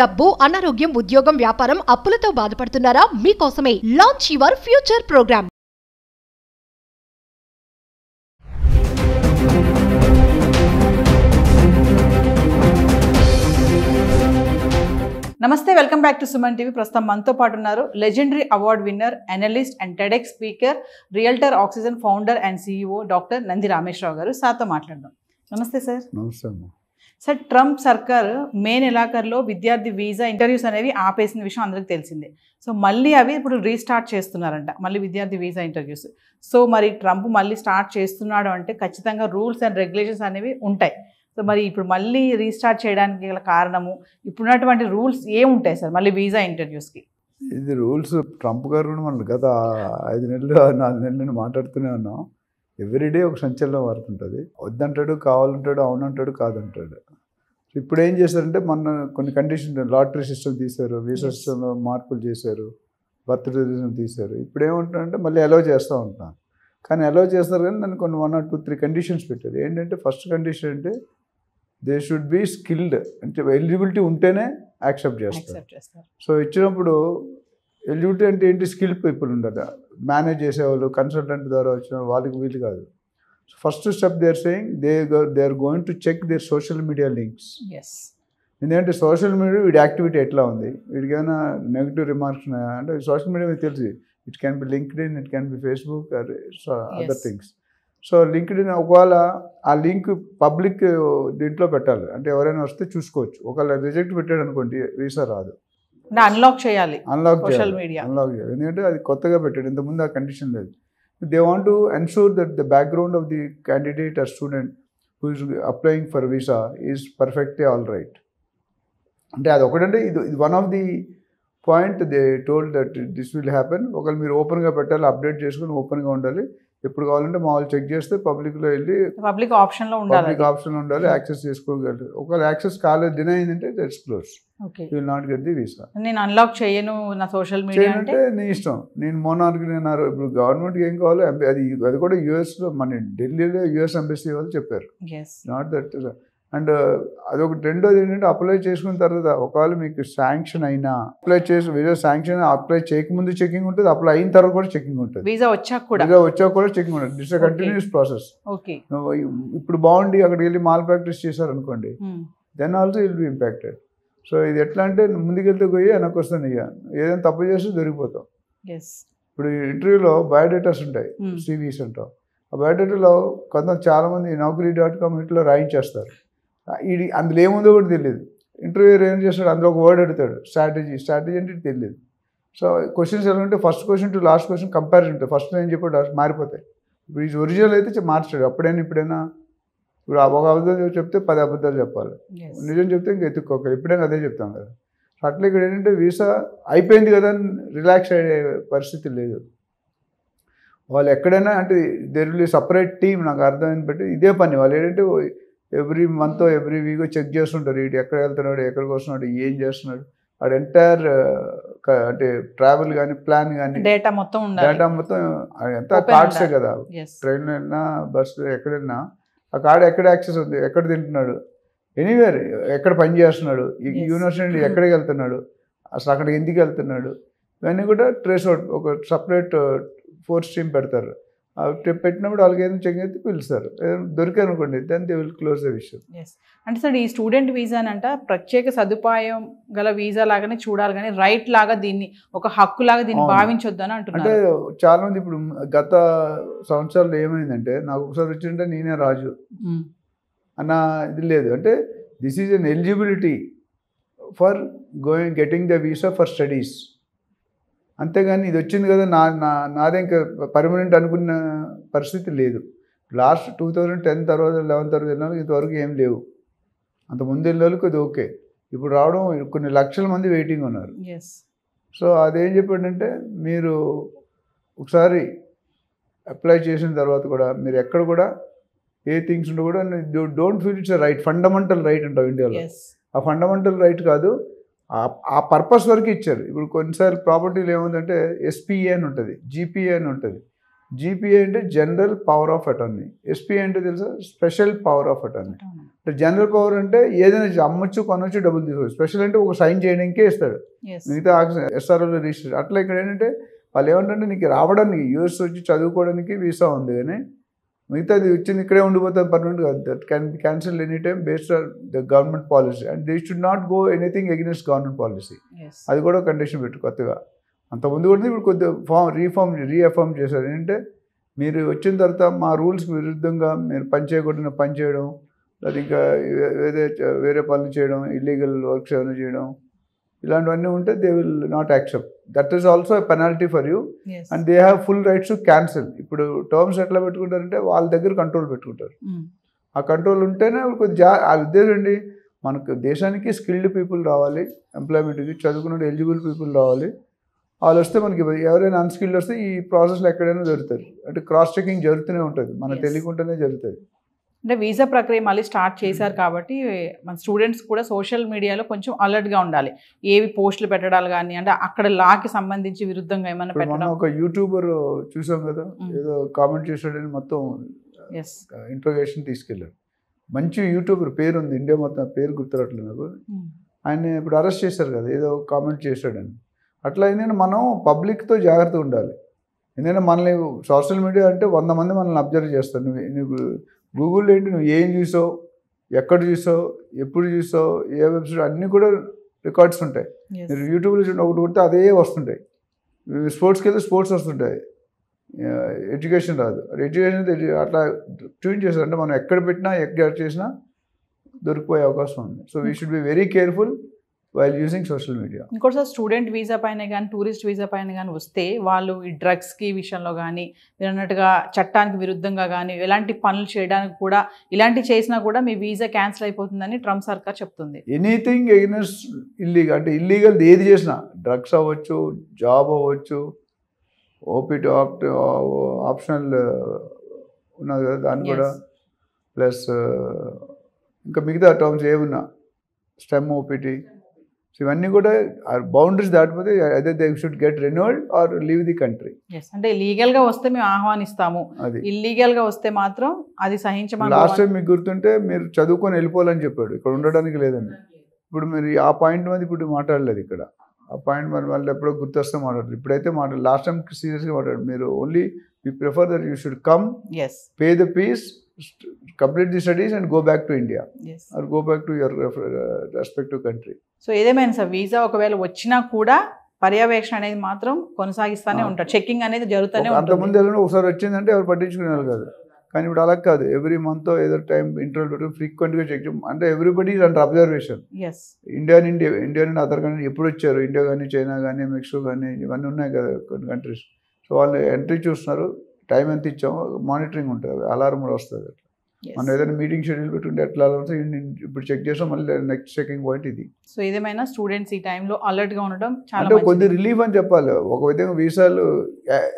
డబ్బు, అనారోగ్యం, ఉద్యోగం, వ్యాపారం, అప్పులతో బాధపడుతున్నారా? మీకోసమే లాంచ్ యువర్ ఫ్యూచర్ ప్రోగ్రామ్. నమస్తే, welcome back to Suman TV. ప్రస్తుతం మనతో పాటు ఉన్నారు legendary award winner, analyst and TEDx speaker, realtor oxygen founder and CEO doctor Nandi Rameshwar Rao గారు. సార్తో మాట్లాడదాం. నమస్తే సార్. నమస్తే అమ్మా. సార్, ట్రంప్ సర్కార్ మే నెలాఖరులో విద్యార్థి వీసా ఇంటర్వ్యూస్ అనేవి ఆపేసిన విషయం అందరికీ తెలిసిందే. సో మళ్ళీ అవి ఇప్పుడు రీస్టార్ట్ చేస్తున్నారంట, మళ్ళీ విద్యార్థి వీసా ఇంటర్వ్యూస్. సో మరి ట్రంప్ మళ్ళీ స్టార్ట్ చేస్తున్నాడు అంటే ఖచ్చితంగా రూల్స్ అండ్ రెగ్యులేషన్స్ అనేవి ఉంటాయి. సో మరి ఇప్పుడు మళ్ళీ రీస్టార్ట్ చేయడానికి గల కారణము, ఇప్పుడున్నటువంటి రూల్స్ ఏముంటాయి సార్ మళ్ళీ వీసా ఇంటర్వ్యూస్కి? ఇది రూల్స్ ట్రంప్ గారు కూడా మనం గత 5 నెలలు 4 నెలల నుండి మాట్లాడుతూనే ఉన్నాం. ఎవ్రీడే ఒక సంచలనం వాడుతుంటుంది. వద్దంటాడు, కావాలంటాడు, అవునంటాడు, కాదంటాడు. సో ఇప్పుడు ఏం చేశారంటే మొన్న కొన్ని కండిషన్, లాటరీ సిస్టమ్ తీశారు, వీసా సిస్టంలో మార్పులు చేశారు, బర్త్ సిస్టమ్ తీశారు. ఇప్పుడు ఏమంటారంటే మళ్ళీ అలౌ చేస్తూ ఉంటున్నాను. కానీ అలౌ చేస్తారు కానీ దాన్ని కొన్ని 1 or 2, 3 కండిషన్స్ పెట్టారు. ఏంటంటే ఫస్ట్ కండిషన్ అంటే దే షుడ్ బీ స్కిల్డ్, అంటే ఎలిజిబిలిటీ ఉంటేనే యాక్సెప్ట్ చేస్తారు. సో ఇచ్చినప్పుడు ఎలిజిబిలిటీ అంటే ఏంటి? స్కిల్ పీపుల్ ఉండాలి, మేనేజ్ చేసేవాళ్ళు, కన్సల్టెంట్ ద్వారా వచ్చిన వాళ్ళకి వీలు కాదు. So first step they are saying they are going to check their social media links. ఎందుకంటే సోషల్ మీడియా వీడి యాక్టివిటీ ఎట్లా ఉంది, వీడికి ఏమైనా నెగిటివ్ రిమార్క్స్ ఉన్నాయా అంటే సోషల్ మీడియా మీకు తెలిసి it can be LinkedIn, it can be Facebook are other things. So LinkedIn ఒకవేళ ఆ లింక్ పబ్లిక్ దీంట్లో పెట్టాలి, అంటే ఎవరైనా వస్తే చూసుకోవచ్చు. ఒకవేళ రిజెక్ట్ పెట్టాడు అనుకోండి వీసా రాదు, అన్లాక్ చేయాలి. అన్లాక్ చేయాలి. ఎందుకంటే అది కొత్తగా పెట్టాడు, ఇంతకుముందు ఆ కండిషన్ లేదు. They want to ensure that the background of the candidate or student who is applying for visa is perfectly all right. అంటే అది ఒకటంటే ఇది one of the point they told that this will happen. ఒకవేళ మీరు ఓపెన్గా పెట్టాలి, update చేసుకుని ఓపెన్గా ఉండాలి. ఎప్పుడు కావాలంటే మా వాళ్ళు చెక్ చేస్తే పబ్లిక్లో వెళ్ళి పబ్లిక్ ఆప్షన్లో ఉండాలి, యాక్సెస్ చేసుకోగలరు. ఒకవేళ యాక్సెస్ కాలేదు, డినై అయిందంటే that's close, you will not get the visa. నేను అన్లాక్ చేయను నా సోషల్ మీడియా అంటే నీ ఇష్టం. నేను మోనార్కి నేను ఇప్పుడు గవర్నమెంట్కి ఏం కావాలో అది కూడా యూఎస్లో, మన ఢిల్లీలో యూఎస్ ఎంబసీ వాళ్ళు చెప్పారు. Not that. అండ్ అదొకటి. రెండోది ఏంటంటే అప్లై చేసుకున్న తర్వాత ఒకవేళ మీకు శాంక్షన్ అయినా, అప్లై చేసి వీసా శాంక్షన్ అప్లై చేయకముందు చెకింగ్ ఉంటుంది, అప్లై అయిన తర్వాత కూడా చెకింగ్ ఉంటుంది, వీసా వచ్చాక కూడా చెకింగ్ ఉంటుంది. It's a continuous process. ఇప్పుడు బాగుండి అక్కడికి వెళ్ళి మాల్ ప్రాక్టీస్ చేశారు అనుకోండి, then also will be impacted. So ఇది ఎట్లా అంటే ముందుకెళ్తే పోయి వెనక్కి వస్తుంది. ఇక ఏదైనా తప్పు చేస్తే దొరికిపోతాం. ఇప్పుడు ఇంటర్వ్యూలో బయోడేటాస్ ఉంటాయి, సివీస్ అంటాం. ఆ బయోడేటాలో చాలామంది naukri.com ఇంట్లో రాయించేస్తారు. అందులో ఏముందో కూడా తెలియదు. ఇంటర్వ్యూ ఏం చేస్తాడు, అందులో ఒక వర్డ్ అడుగుతాడు, స్ట్రాటజీ అంటే తెలియదు. సో క్వశ్చన్స్ ఎలా ఉంటే first question to last question comparison ఉంటుంది. ఫస్ట్ నేను చెప్పాడు లాస్ట్ మారిపోతాయి. ఇప్పుడు ఈ ఒరిజినల్ అయితే మార్చాడు. ఇప్పుడైనా ఇప్పుడు ఒక అబద్ధాలు చెప్తే 10 అబద్ధాలు చెప్పాలి, నిజం చెప్తే ఇంక ఎత్తుక్కోవాలి. ఎప్పుడైనా అదే చెప్తాం కదా. అట్లా ఇక్కడ ఏంటంటే వీసా అయిపోయింది కదా అని రిలాక్స్ అయ్యే పరిస్థితి లేదు. వాళ్ళు ఎక్కడైనా అంటే there will be separate team. నాకు అర్థమైంది బట్టి ఇదే పని. వాళ్ళు ఏంటంటే every month every week check చేస్తుంటారు, ఇటు ఎక్కడ వెళ్తున్నాడు, ఎక్కడికి వస్తున్నాడు, ఏం చేస్తున్నాడు, వాడు ఎంటైర్ అంటే ట్రావెల్ కానీ ప్లాన్ కానీ డేటా మొత్తం ఎంత కార్డ్సే కదా. ట్రైన్లో వెళ్ళినా బస్సు ఎక్కడ వెళ్ళినా ఆ కార్డు ఎక్కడ యాక్సెస్ ఉంది, ఎక్కడ తింటున్నాడు, ఎనీవేర్ ఎక్కడ పని చేస్తున్నాడు, యూనివర్సిటీ ఎక్కడికి వెళ్తున్నాడు, అసలు అక్కడికి ఎందుకు వెళ్తున్నాడు, ఇవన్నీ కూడా ట్రేస్ అవుట్. ఒక సపరేట్ 4 టీమ్ పెడతారు. పెట్టినప్పుడు వాళ్ళకి ఏదైనా చెక్ అయితే పిలుస్తారు. దొరికారు అనుకోండి, then they will close the విషయం. అంటే సార్ ఈ స్టూడెంట్ వీసా అంట ప్రత్యేక సదుపాయం గల వీసా లాగానే చూడాలి, కానీ రైట్ లాగా దీన్ని ఒక హక్కు లాగా దీన్ని భావించొద్దు అని అంటున్నారు. అంటే చాలా మంది ఇప్పుడు గత సంవత్సరాలు ఏమైందంటే, నాకు ఒకసారి వచ్చింటే నేనే రాజు అన్న ఇది లేదు. అంటే this is an eligibility for getting the visa for studies. అంతేగాని ఇది వచ్చింది కదా నాదే ఇంకా పర్మనెంట్ అనుకున్న పరిస్థితి లేదు. లాస్ట్ 2010 తర్వాత 11 తర్వాత వెళ్ళిన ఇంతవరకు ఏం లేవు. అంత ముందు వెళ్ళిన వాళ్ళకి అది ఓకే. ఇప్పుడు రావడం కొన్ని లక్షల మంది వెయిటింగ్ ఉన్నారు. సో అదేం చెప్పాడంటే, మీరు ఒకసారి అప్లై చేసిన తర్వాత కూడా మీరు ఎక్కడ కూడా ఏ థింగ్స్ ఉంటే కూడా don't feel it's right, fundamental right అంటావు ఇండియాలో. ఆ ఫండమెంటల్ రైట్ కాదు, ఆ పర్పస్ వరకు ఇచ్చారు. ఇప్పుడు కొన్నిసార్లు ప్రాపర్టీలు ఏముందంటే SPA అని ఉంటుంది, GPA అని ఉంటుంది. జీపీఏ అంటే general power of attorney, SPA అంటే తెలుసా స్పెషల్ పవర్ ఆఫ్ అటార్నీ. అంటే జనరల్ పవర్ అంటే ఏదైనా అమ్మొచ్చు కొనొచ్చు డబ్బులు తీసుకోవచ్చు, స్పెషల్ అంటే ఒక సైన్ చేయడానికే ఇస్తాడు, మిగతా ఎస్ఆర్ఓలో రిజిస్టర్. అట్లా ఇక్కడ ఏంటంటే వాళ్ళు ఏమంటే నీకు రావడానికి యూఎస్ వచ్చి చదువుకోవడానికి వీసా ఉంది, కానీ మిగతా అది వచ్చింది ఇక్కడే ఉండిపోతుంది పర్మనెంట్ కాదు. That can be cancel any time based on the government policy and they should not go anything against government policy. అది కూడా కండిషన్ పెట్టు కొత్తగా. అంతకుముందు కూడా ఇప్పుడు కొద్దిగా రీఎఫార్మ్ చేశారు. ఏంటంటే మీరు వచ్చిన తర్వాత మా రూల్స్కి విరుద్ధంగా మీరు పని చేయకుండా పని చేయడం, లేదా ఇంకా వేరే పనులు చేయడం, ఇల్లీగల్ వర్క్స్ ఏమైనా చేయడం, ఇలాంటివన్నీ ఉంటే they will not accept. That is also a penalty for you and they have full rights to cancel. ఇప్పుడు టర్మ్స్ ఎట్లా పెట్టుకుంటారంటే వాళ్ళ దగ్గర కంట్రోల్ పెట్టుకుంటారు. ఆ కంట్రోల్ ఉంటేనే కొద్దిగా ఆ ఉద్దేశం అండి, మనకు దేశానికి స్కిల్డ్ పీపుల్ రావాలి, ఎంప్లాయ్మెంట్కి చదువుకున్న ఎలిజిబుల్ పీపుల్ రావాలి. వాళ్ళు వస్తే మనకి ఎవరైనా అన్స్కిల్డ్ వస్తే ఈ ప్రాసెస్లో ఎక్కడైనా జరుగుతుంది. అంటే క్రాస్ చెకింగ్ జరుగుతూనే ఉంటుంది, మనకు తెలియకుండానే జరుగుతుంది. అంటే వీసా ప్రక్రియ మళ్ళీ స్టార్ట్ చేశారు కాబట్టి మన స్టూడెంట్స్ కూడా సోషల్ మీడియాలో కొంచెం అలర్ట్గా ఉండాలి. ఏవి పోస్టులు పెట్టడాలు కానీ, అంటే అక్కడ లాకి సంబంధించి విరుద్ధంగా ఏమైనా పెట్టడం. ఒక యూట్యూబర్ చూసాం కదా, ఏదో కామెంట్ చేసాడని మొత్తం ఇంట్రోగేషన్ తీసుకెళ్ళారు. మంచి యూట్యూబర్ పేరు ఉంది, ఇండియా మొత్తం పేరు గుర్తురట్లేదు నాకు. ఆయన ఇప్పుడు అరెస్ట్ చేశారు కదా, ఏదో కామెంట్ చేశాడని. అట్లా ఏంటంటే మనం పబ్లిక్తో జాగ్రత్తగా ఉండాలి. ఎందుకంటే మనల్ని సోషల్ మీడియా అంటే 100 మంది మనల్ని అబ్జర్వ్ చేస్తారు. నువ్వు గూగుల్లో ఏంటి, నువ్వు ఏం చూసావు, ఎక్కడ చూసావు, ఎప్పుడు చూసావు, ఏ వెబ్సైట్, అన్నీ కూడా రికార్డ్స్ ఉంటాయి. మీరు యూట్యూబ్లో చూడండి, ఒకటి కొడితే అదే వస్తుంటాయి. స్పోర్ట్స్కి వెళ్తే స్పోర్ట్స్ వస్తుంటాయి, ఎడ్యుకేషన్ రాదు. ఎడ్యుకేషన్ అట్లా ట్యూన్ చేస్తారు. అంటే మనం ఎక్కడ పెట్టినా ఎక్కడ చేసినా దొరికిపోయే అవకాశం ఉంది. So we should be very careful while using social media. ఇంకోటిసారి స్టూడెంట్ వీసా పైన కానీ టూరిస్ట్ వీసా పైన కానీ వస్తే వాళ్ళు ఈ డ్రగ్స్కి విషయంలో కానీ మీరు అన్నట్టుగా చట్టానికి విరుద్ధంగా కానీ ఎలాంటి పనులు చేయడానికి కూడా, ఇలాంటి చేసినా కూడా మీ వీసా క్యాన్సిల్ అయిపోతుందని ట్రంప్ సర్కార్ చెప్తుంది. ఎనీథింగ్ ఎగెన్స్ట్ ఇల్లీగల్, అంటే ఇల్లీగల్ ఏది చేసినా, డ్రగ్స్ అవ్వచ్చు, జాబ్ అవ్వచ్చు, ఓపీటీ ఆప్షనల్ ఉన్నది కదా దాన్ని కూడా, ప్లస్ ఇంకా మిగతా టర్మ్స్ ఏమున్నా స్టెమ్ ఓపీటీ, ఇవన్నీ కూడా బౌండరీస్ దాటిపోతే అదే they should get renewed or leave the country. అంటే లీగల్గా వస్తే మేము ఆహ్వానిస్తాము, అది ఇల్లీగల్గా వస్తే మాత్రం అది సహించమని. లాస్ట్ టైం మీకు గుర్తుంటే మీరు చదువుకొని వెళ్ళిపోవాలని చెప్పాడు, ఇక్కడ ఉండడానికి లేదండి. ఇప్పుడు మీరు ఆ పాయింట్ మీద ఇప్పుడు మాట్లాడలేదు ఇక్కడ. ఆ పాయింట్ మరి వాళ్ళు ఎప్పుడో గుర్తొస్తే మాట్లాడరు, ఇప్పుడైతే మాట్లాడు. లాస్ట్ టైం సీరియస్గా మాట్లాడు. మీరు only we prefer that you should come, pay the fees, complete the studies and go back to India, or go back to your respective country. So ఏదేమైనా సార్ వీసా ఒకవేళ వచ్చినా కూడా పర్యవేక్షణ అనేది మాత్రం కొనసాగిస్తూనే ఉంటారు, చెకింగ్ అనేది జరుగుతూనే ఉంటుంది. అంతకుముందు ఏదైనా ఒకసారి వచ్చిందంటే ఎవరు పట్టించుకునేవాళ్ళు కాదు, కానీ ఇప్పుడు అలా కాదు. ఎవ్రీ మంత్ ఏదో టైం ఇంటర్వల్ పెట్టుకుని ఫ్రీక్వెంట్గా చెక్ చేయడం. అంటే everybody is under observation. India నుండి అదర్ కంట్రీ ఎప్పుడు వచ్చారు, ఇండియా కానీ చైనా కానీ మెక్సికో కానీ ఇవన్నీ ఉన్నాయి కదా కొన్ని కంట్రీస్. సో వాళ్ళు ఎంట్రీ చూస్తున్నారు, టైం ఎంత ఇచ్చామో మానిటరింగ్ ఉంటుంది, అలారం కూడా వస్తుంది. మనం ఏదైనా మీటింగ్ షెడ్యూల్ పెట్టుకుంటే ఎట్లా ఇప్పుడు చెక్ చేసాం, మళ్ళీ నెక్స్ట్ చెకింగ్ పాయింట్ ఇది. సో ఏదేమైనా స్టూడెంట్స్ ఈ టైంలో అలర్ట్గా ఉండడం చాలా అంటే కొద్ది రిలీఫ్ అని చెప్పాలి. ఒక విధంగా వీసాలు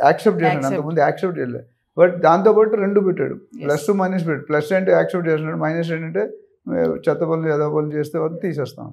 యాక్సెప్ట్ చేశాడు, అంతకుముందు యాక్సెప్ట్ చేయలేదు. బట్ దాంతోపాటు రెండు పెట్టాడు, ప్లస్ మైనస్ పెట్టాడు. ప్లస్ అంటే యాక్సెప్ట్ చేస్తున్నాడు, మైనస్ ఏంటంటే చెత్త పనులు ఎదో పనులు చేస్తే తీసేస్తాం.